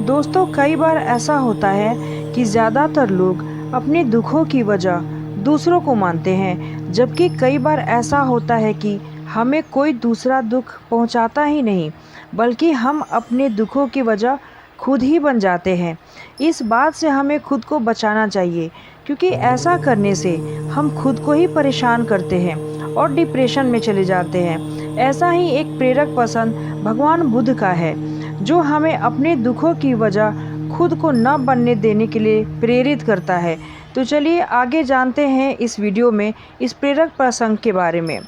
दोस्तों, कई बार ऐसा होता है कि ज़्यादातर लोग अपने दुखों की वजह दूसरों को मानते हैं, जबकि कई बार ऐसा होता है कि हमें कोई दूसरा दुख पहुंचाता ही नहीं, बल्कि हम अपने दुखों की वजह खुद ही बन जाते हैं। इस बात से हमें खुद को बचाना चाहिए, क्योंकि ऐसा करने से हम खुद को ही परेशान करते हैं और डिप्रेशन में चले जाते हैं। ऐसा ही एक प्रेरक पसंद भगवान बुद्ध का है, जो हमें अपने दुखों की वजह खुद को न बनने देने के लिए प्रेरित करता है। तो चलिए आगे जानते हैं इस वीडियो में इस प्रेरक प्रसंग के बारे में।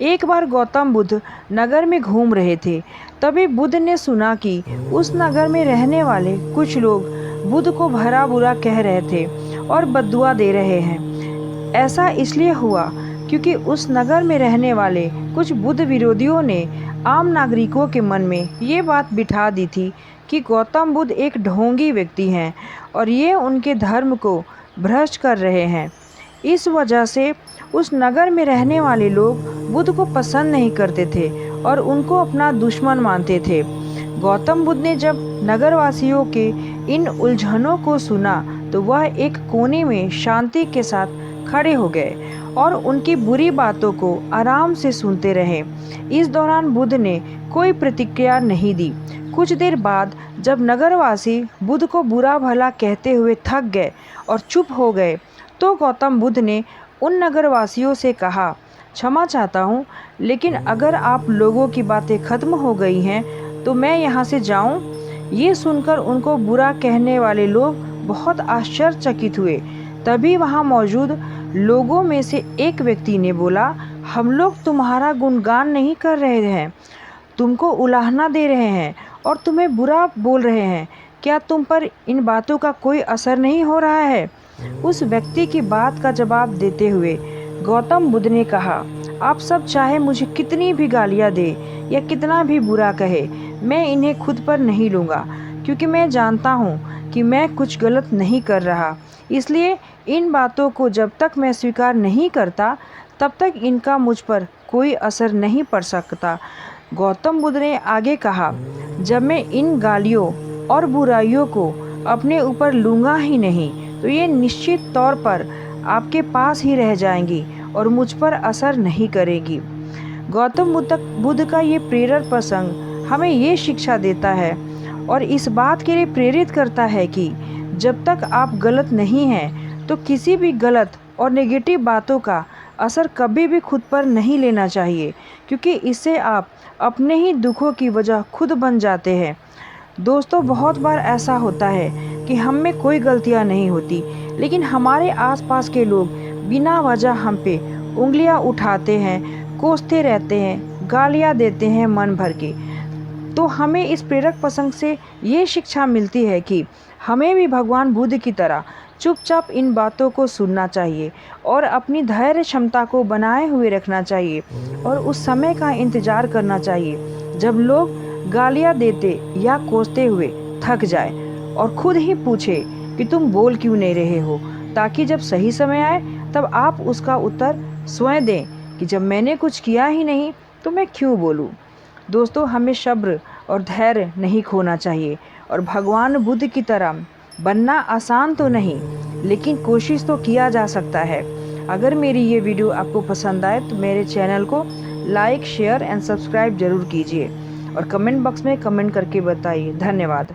एक बार गौतम बुद्ध नगर में घूम रहे थे। तभी बुद्ध ने सुना कि उस नगर में रहने वाले कुछ लोग बुद्ध को भला बुरा कह रहे थे और बद्दुआ दे रहे हैं। ऐसा इसलिए हुआ क्योंकि उस नगर में रहने वाले कुछ बुद्ध विरोधियों ने आम नागरिकों के मन में ये बात बिठा दी थी कि गौतम बुद्ध एक ढोंगी व्यक्ति हैं और ये उनके धर्म को भ्रष्ट कर रहे हैं। इस वजह से उस नगर में रहने वाले लोग बुद्ध को पसंद नहीं करते थे और उनको अपना दुश्मन मानते थे। गौतम बुद्ध ने जब नगरवासियों के इन उलझनों को सुना तो वह एक कोने में शांति के साथ खड़े हो गए और उनकी बुरी बातों को आराम से सुनते रहे। इस दौरान बुद्ध ने कोई प्रतिक्रिया नहीं दी। कुछ देर बाद जब नगरवासी बुद्ध को बुरा भला कहते हुए थक गए और चुप हो गए, तो गौतम बुद्ध ने उन नगरवासियों से कहा, क्षमा चाहता हूँ, लेकिन अगर आप लोगों की बातें खत्म हो गई हैं तो मैं यहाँ से जाऊँ? ये सुनकर उनको बुरा कहने वाले लोग बहुत आश्चर्यचकित हुए। तभी वहाँ मौजूद लोगों में से एक व्यक्ति ने बोला, हम लोग तुम्हारा गुणगान नहीं कर रहे हैं, तुमको उलाहना दे रहे हैं और तुम्हें बुरा बोल रहे हैं। क्या तुम पर इन बातों का कोई असर नहीं हो रहा है? उस व्यक्ति की बात का जवाब देते हुए गौतम बुद्ध ने कहा, आप सब चाहे मुझे कितनी भी गालियाँ दे या कितना भी बुरा कहे, मैं इन्हें खुद पर नहीं लूँगा, क्योंकि मैं जानता हूँ कि मैं कुछ गलत नहीं कर रहा। इसलिए इन बातों को जब तक मैं स्वीकार नहीं करता, तब तक इनका मुझ पर कोई असर नहीं पड़ सकता। गौतम बुद्ध ने आगे कहा, जब मैं इन गालियों और बुराइयों को अपने ऊपर लूँगा ही नहीं, तो ये निश्चित तौर पर आपके पास ही रह जाएंगी और मुझ पर असर नहीं करेगी। गौतम बुद्ध का ये प्रेरक प्रसंग हमें ये शिक्षा देता है और इस बात के लिए प्रेरित करता है कि जब तक आप गलत नहीं हैं, तो किसी भी गलत और नेगेटिव बातों का असर कभी भी खुद पर नहीं लेना चाहिए, क्योंकि इससे आप अपने ही दुखों की वजह खुद बन जाते हैं। दोस्तों, बहुत बार ऐसा होता है कि हम में कोई गलतियां नहीं होती, लेकिन हमारे आसपास के लोग बिना वजह हम पे उंगलियां उठाते हैं, कोसते रहते हैं, गालियां देते हैं मन भर के। तो हमें इस प्रेरक प्रसंग से ये शिक्षा मिलती है कि हमें भी भगवान बुद्ध की तरह चुपचाप इन बातों को सुनना चाहिए और अपनी धैर्य क्षमता को बनाए हुए रखना चाहिए और उस समय का इंतज़ार करना चाहिए जब लोग गालियां देते या कोसते हुए थक जाए और खुद ही पूछे कि तुम बोल क्यों नहीं रहे हो, ताकि जब सही समय आए तब आप उसका उत्तर स्वयं दें कि जब मैंने कुछ किया ही नहीं तो मैं क्यों बोलूं। दोस्तों, हमें सब्र और धैर्य नहीं खोना चाहिए और भगवान बुद्ध की तरह बनना आसान तो नहीं, लेकिन कोशिश तो किया जा सकता है। अगर मेरी ये वीडियो आपको पसंद आए तो मेरे चैनल को लाइक, शेयर एंड सब्सक्राइब जरूर कीजिए और कमेंट बॉक्स में कमेंट करके बताइए। धन्यवाद।